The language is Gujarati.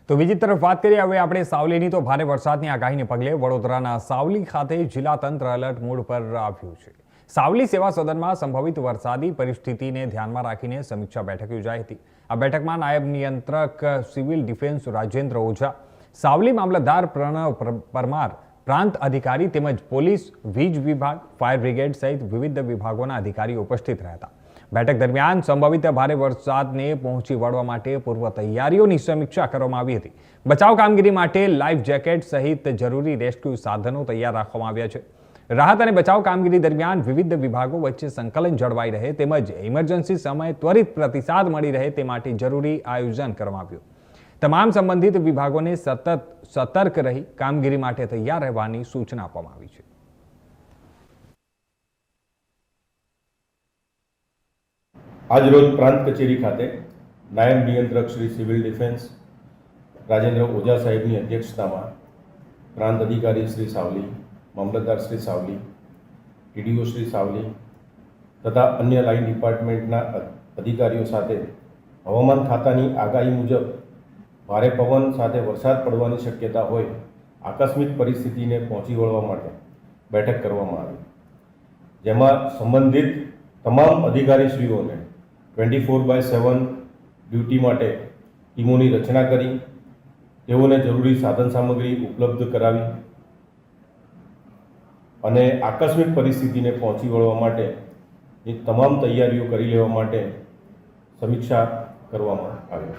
તો બીજી તરફ વાત કરીએ હવે આપણે સાવલીની તો ભારે વરસાદની આગાહીને પગલે વડોદરાના સાવલી ખાતે જિલ્લા તંત્ર એલર્ટ મોડ પર આવ્યું છે। સાવલી સેવા સદનમાં સંભવિત વરસાદી પરિસ્થિતિને ધ્યાનમાં રાખીને સમીક્ષા બેઠક યોજાઈ હતી। આ બેઠકમાં નાયબ નિયંત્રક સિવિલ ડિફેન્સ રાજેન્દ્ર ઓઝા, સાવલી મામલતદાર પ્રણવ પરમાર, પ્રાંત અધિકારી તેમજ પોલીસ, વીજ વિભાગ, ફાયર બ્રિગેડ સહિત વિવિધ વિભાગોના અધિકારીઓ ઉપસ્થિત રહ્યા હતા। બેઠક દરમિયાન સંભવિત ભારે વરસાદને પહોંચી વળવા માટે પૂર્વ તૈયારીઓની સમીક્ષા કરવામાં આવી હતી। બચાવ કામગીરી માટે લાઈફ જેકેટ સહિત જરૂરી રેસ્ક્યુ સાધનો તૈયાર રાખવામાં આવ્યા છે। રાહત અને બચાવ કામગીરી દરમિયાન વિવિધ વિભાગો વચ્ચે સંકલન જળવાઈ રહે તેમજ ઇમરજન્સી સમયે ત્વરિત પ્રતિસાદ મળી રહે તે માટે જરૂરી આયોજન કરવામાં આવ્યું। તમામ સંબંધિત વિભાગોને સતત સતર્ક રહી કામગીરી માટે તૈયાર રહેવાની સૂચના આપવામાં આવી છે। आज रोज प्रांत कचेरी खाते नायब नियंत्रक श्री सिविल डिफेन्स राजेंद्र ओझा साहेबनी अध्यक्षतामां प्रांत अधिकारी श्री सावली, मामलतदार श्री सावली, टीडीओ श्री सावली तथा अन्य लाइन डिपार्टमेंटना अधिकारीओ साथे हवामान खातानी आगाही मुजब भारे पवन साथे वरसाद पड़वानी शक्यता होय आकस्मिक परिस्थितिने पहोंची वळवा माटे बैठक करवामां आवी, जेमां संबंधित तमाम अधिकारीश्रीओने 24/7 ड्यूटी माटे टीमोनी रचना करी तेओने जरूरी साधन सामग्री उपलब्ध करावी अने आकस्मिक परिस्थितिने पहोंची वळवा माटे तमाम तैयारीओ करी लेवा माटे समीक्षा करवामां आवी।